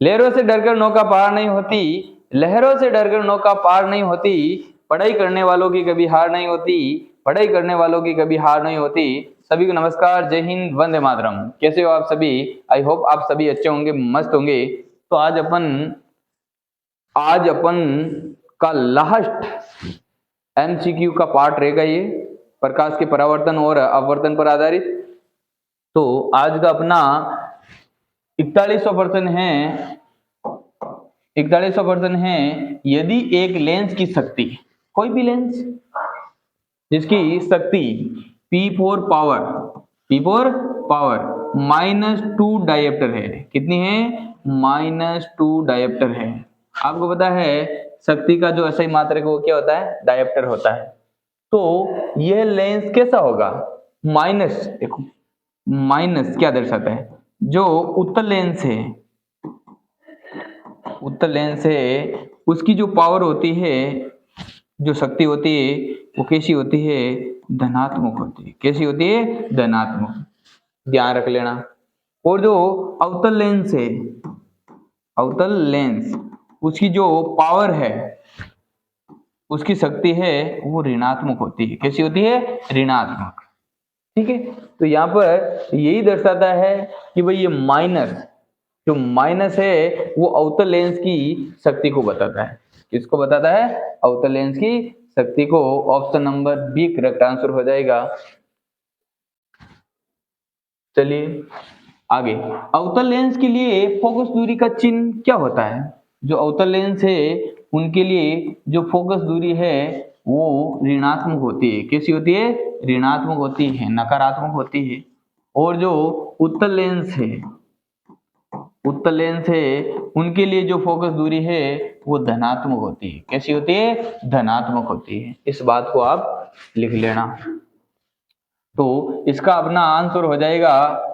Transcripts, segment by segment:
लहरों से डरकर नौका पार नहीं होती, लहरों से डरकर नौका पार नहीं होती, पढ़ाई करने वालों की कभी हार नहीं होती, पढ़ाई करने वालों की कभी हार नहीं होती। सभी को नमस्कार, जय हिंद, वंदे मातरम। कैसे हो आप सभी? आई होप आप सभी अच्छे होंगे, मस्त होंगे। तो आज अपन का लास्ट एमसीक्यू का पार्ट रहेगा ये, प्रकाश के परावर्तन और अपवर्तन पर आधारित। तो आज का अपना 41वां प्रश्न है, 41वां प्रश्न है, यदि एक लेंस की शक्ति, कोई भी लेंस जिसकी शक्ति P4 पावर -2 डायोप्टर है, कितनी है? -2 डायोप्टर है। आपको पता है शक्ति का जो असही मात्रक वो क्या होता है? डायोप्टर होता है। तो यह लेंस कैसा होगा? माइनस, देखो माइनस क्या दर्शाता है? जो उत्तल लेंस है उसकी जो पावर होती है, जो शक्ति होती है, वो कैसी होती है? धनात्मक होती है। कैसी होती है? धनात्मक, ध्यान रख लेना। और जो अवतल लेंस उसकी जो पावर है, उसकी शक्ति है, वो ऋणात्मक होती है। कैसी होती है? ऋणात्मक। ठीक है, तो यहाँ पर यही दर्शाता है कि भाई ये जो माइनस है वो अवतल लेंस की शक्ति को बताता है। किसको बताता है? अवतल लेंस की शक्ति को। Option number B correct answer हो जाएगा। चलिए आगे, अवतल लेंस के लिए फोकस दूरी का चिन्ह क्या होता है? जो अवतल लेंस है उनके लिए जो फोकस दूरी है वो ऋणात्मक होती है। कैसी होती है? ऋणात्मक होती है, नकारात्मक होती है। और जो उत्तल लेंस है उनके लिए जो फोकस दूरी है वो धनात्मक होती है। कैसी होती है? धनात्मक होती है। इस बात को आप लिख लेना। तो इसका अपना आंसर हो जाएगा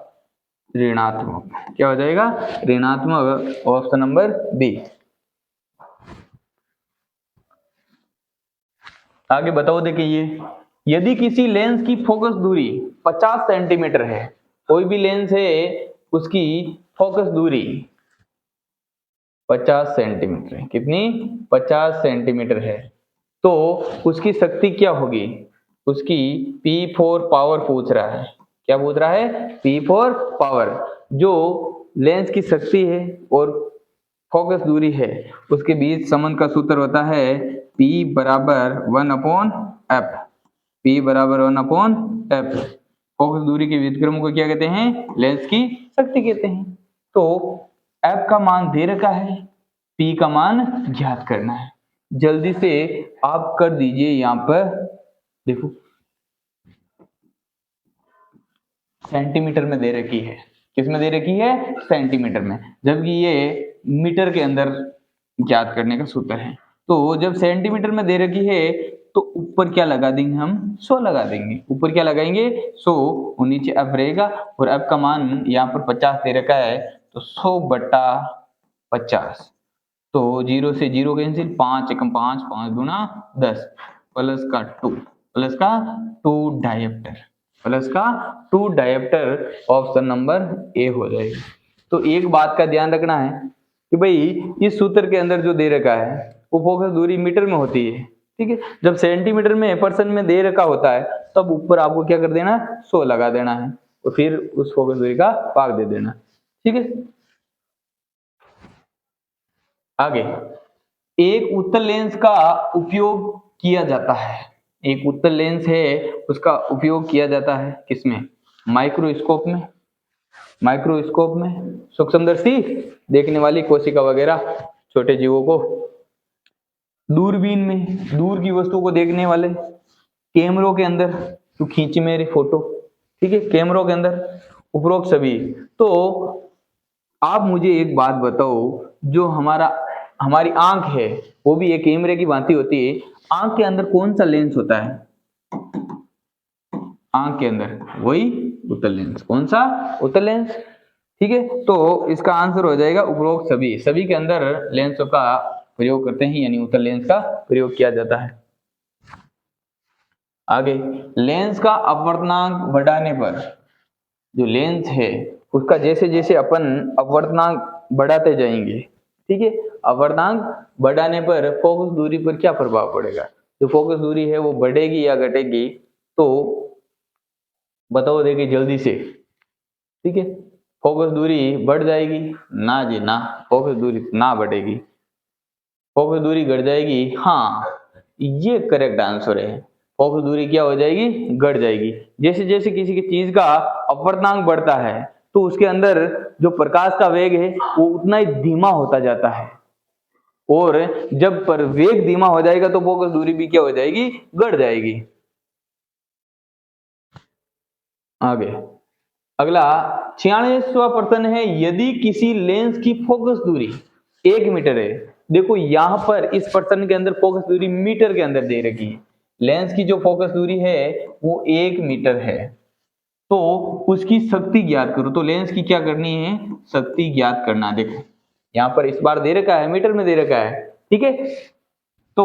ऋणात्मक। क्या हो जाएगा? ऋणात्मक, ऑप्शन नंबर बी। आगे बताओ, देखिए यदि किसी लेंस की फोकस दूरी 50 सेंटीमीटर है, कोई भी लेंस है उसकी फोकस दूरी 50 सेंटीमीटर है। कितनी? 50 सेंटीमीटर है। तो उसकी शक्ति क्या होगी? उसकी P4 पावर पूछ रहा है। क्या पूछ रहा है? P4 power. जो लेंस की शक्ति है और फोकस दूरी है उसके बीच संबंध का सूत्र होता है P बराबर 1/f। P बराबर 1/f। फोकस दूरी के व्युत्क्रम को क्या कहते हैं? लेंस की शक्ति कहते हैं। तो f का मान दे रखा है, p का मान ज्ञात करना है। जल्दी से आप कर दीजिए। यहां पर देखो सेंटीमीटर में दे रखी है। किस में दे रखी है? सेंटीमीटर में, जबकि ये मीटर के अंदर ज्ञात करने का सूत्र है। तो जब सेंटीमीटर में दे रखी है तो ऊपर क्या लगा देंगे? हम 100 लगा देंगे। ऊपर क्या लगाएंगे? 100 और नीचे f रहेगा। और f का मान यहाँ पर 50 दे रखा है, तो 100/50। तो 0 से 0 कैंसिल, 5 एकम 5, 5 दूना 10, प्लस का 2 डायोप्टर, ऑप्शन नंबर ए हो जाएगा। तो एक बात का ध्यान रखना है कि भाई इस सूत्र के अंदर जो दे रखा है वो फोकस दूरी मीटर में होती है। ठीक है, जब सेंटीमीटर में पर्सन में दे रखा होता है तब ऊपर आपको क्या कर देना? 100 लगा देना है और फिर उस फोकस दूरी का भाग दे देना। ठीक है, आगे, एक उत्तल लेंस का उपयोग किया जाता है। एक उत्तल लेंस है उसका उपयोग किया जाता है किसमें? माइक्रोस्कोप में, सूक्ष्मदर्शी देखने वाली कोशिका वगैरह, छोटे जीवों को। दूरबीन में, दूर की वस्तु को देखने वाले। कैमरों के अंदर, तू खींच मेरी फोटो। ठीक है, कैमरों के अंदर, उपरोक्त सभी। तो आप मुझे एक बात बताओ, जो हमारी आंख है वो भी एक कैमरे की भांति होती है। आंख के अंदर कौन सा लेंस होता है? आंख के अंदर वही उत्तल लेंस। कौन सा? उत्तल लेंस। ठीक है, तो इसका आंसर हो जाएगा उपरोक्त सभी के अंदर लेंसों का प्रयोग करते हैं, यानी उत्तल लेंस का प्रयोग किया जाता है। आगे, लेंस का अपवर्तनांक बढ़ाने पर, जो लेंस है उसका जैसे जैसे अपन अपवर्तनांक बढ़ाते जाएंगे, ठीक है। अपर्णांक बढ़ाने पर फोकस दूरी पर क्या प्रभाव पड़ेगा, जो फोकस दूरी है वो बढ़ेगी या घटेगी, तो बताओ देखिए जल्दी से, ठीक है। फोकस दूरी बढ़ जाएगी, ना जी ना, फोकस दूरी ना बढ़ेगी, फोकस दूरी घट जाएगी, हाँ ये करेक्ट आंसर है। फोकस दूरी क्या हो जाएगी, घट जाएगी। जैसे जैसे किसी की चीज का अपवर्तनांक बढ़ता है तो उसके अंदर जो प्रकाश का वेग है वो उतना ही धीमा होता जाता है, और जब पर वेग धीमा हो जाएगा तो फोकस दूरी भी क्या हो जाएगी, घट जाएगी। आगे अगला 46वां प्रश्न है, यदि किसी लेंस की फोकस दूरी 1 मीटर है। देखो यहां पर इस प्रश्न के अंदर फोकस दूरी मीटर के अंदर दे रखी है। लेंस की जो फोकस दूरी है वो 1 मीटर है, तो उसकी शक्ति ज्ञात करो। तो लेंस की क्या करनी है, शक्ति ज्ञात करना। देखो यहाँ पर इस बार दे रखा है, मीटर में दे रखा है, ठीक है। तो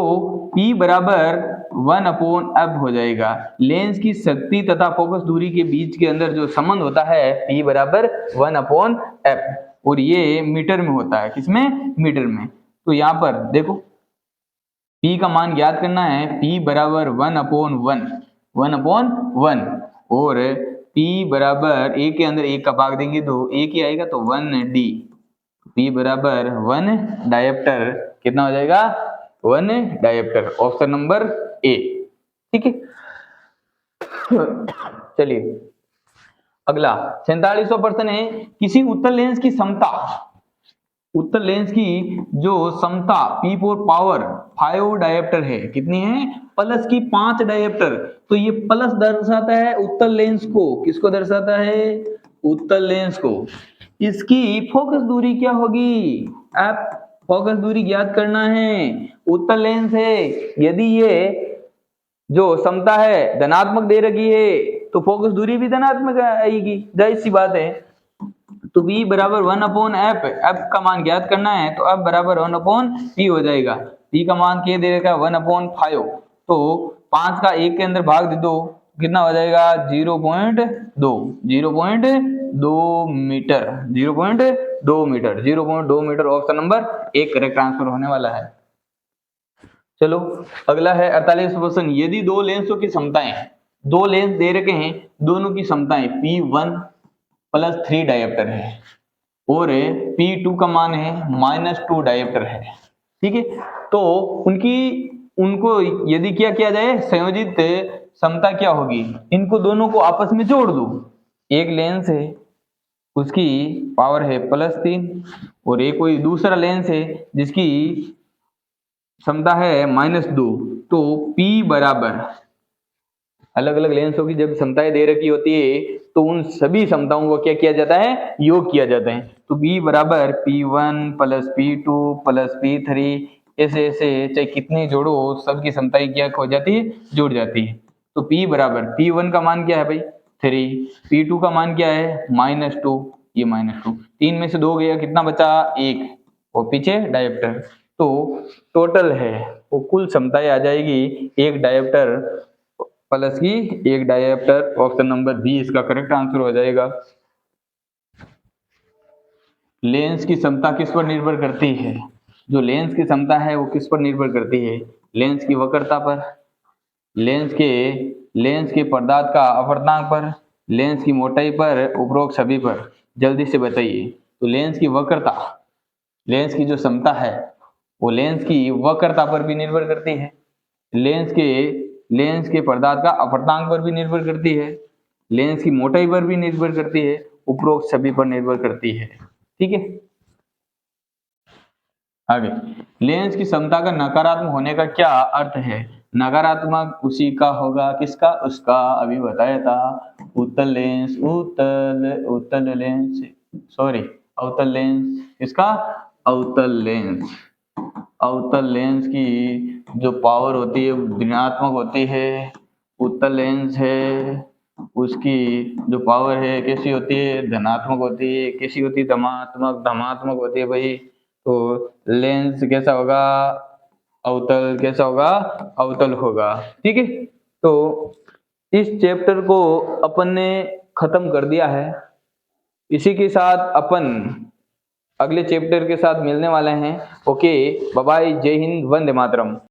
P बराबर 1/f हो जाएगा। लेंस की शक्ति तथा फोकस दूरी के बीच के अंदर जो संबंध होता है P बराबर 1/f, और ये मीटर में होता है, किसमें, मीटर में। तो यहाँ पर देखो P का मान ज्ञात करना है, P बराबर 1/1, और P बराबर 1 के अंदर 1 का भाग देंगे तो 1 ही आएगा, तो 1d। P बराबर 1 डायोप्टर कितना हो जाएगा, 1 डायोप्टर, ऑप्शन नंबर ए, ठीक है। चलिए अगला 47वां प्रश्न है, किसी उत्तल लेंस की क्षमता, उत्तल लेंस की जो क्षमता P4 पावर 5 डायोप्टर है, कितनी है, प्लस की 5 डायोप्टर। तो ये प्लस दर्शाता है उत्तल लेंस को, किसको दर्शाता है, उत्तल लेंस को। इसकी फोकस दूरी क्या होगी, आप फोकस दूरी ज्ञात करना है। उत्तल लेंस है, यदि ये जो क्षमता है धनात्मक दे रखी है तो फोकस दूरी भी धनात्मक आएगी, जाहिर सी बात है। तो V बराबर 1/f, f का मान ज्ञात करना है तो f बराबर 1/p हो जाएगा। P का मान क्या दे रखा है, 1/5, तो 5 का 1 के अंदर भाग दे दो, कितना हो जाएगा, 0.2 metre, 0.2 metre, option number 1 correct answer होने वाला है। चलो अगला है 48वां प्रश्न, यदि दो लेंसों की क्षमताएं, दो लेंस दे रखे हैं, दोनों की क्षमताएं P1 प्लस 3 डायोप्टर है और P2 का मान है -2 डायोप्टर है, ठीक है। तो उनको यदि क्या किया जाए, संयोजित क्षमता क्या होगी, इनको दोनों को आपस में जोड़ दो। एक लेंस है उसकी पावर है +3 और एक कोई दूसरा लेंस है जिसकी क्षमता है -2, तो P बराबर, अलग अलग लेंसों की जब क्षमताएं दे रखी होती है तो उन सभी क्षमताओं को क्या किया जाता है, योग किया जाता है। तो P बराबर P1 plus P2 plus P3, ऐसे ऐसे चाहे कितने जोड़ो सबकी क्षमताएं क्या हो जाती है, जुड़ जाती है। तो P बराबर P1 का मान क्या है भाई 3, P2 का मान क्या है -2, ये -2, 3 में से 2 गया, कितना बचा 1, और पीछे डायोप्टर। तो टोटल है वो कुल क्षमताएं आ जाएगी एक डायोप्टर प्लस की एक डायोप्टर, ऑप्शन नंबर बी इसका करेक्ट आंसर हो जाएगा। लेंस की क्षमता किस पर निर्भर करती है, जो लेंस की क्षमता है वो किस पर निर्भर करती है, लेंस की वक्रता पर, लेंस के पदार्थ का अपवर्तनांक पर, लेंस की मोटाई पर, उपरोक्त सभी पर। जल्दी से बताइए। तो लेंस की वक्रता, लेंस की जो क्षमता है वो लेंस की वक्रता पर भी निर्भर करती है, लेंस के पदार्थ का अपवर्तनांक पर भी निर्भर करती है, लेंस की मोटाई पर भी निर्भर करती है, उपरोक्त सभी पर निर्भर करती है, ठीक है। आगे लेंस की क्षमता का नकारात्मक होने का क्या अर्थ है, नकारात्मक उसी का होगा, किसका, उसका, अभी बताया था, उत्तल लेंस, उत्तल लेंस, सॉरी अवतल लेंस, इसका अवतल लेंस, अवतल लेंस की जो पावर होती है ऋणात्मक होती है, उत्तल लेंस है उसकी जो पावर है कैसी होती है, धनात्मक होती है, कैसी होती है, धनात्मक होती है भाई। तो लेंस कैसा होगा, अवतल, कैसा होगा, अवतल होगा, ठीक है। तो इस चैप्टर को अपन ने खत्म कर दिया है। इसी के साथ अपन अगले चैप्टर के साथ मिलने वाले हैं। ओके, बाय बाय, जय हिंद, वंदे मातरम।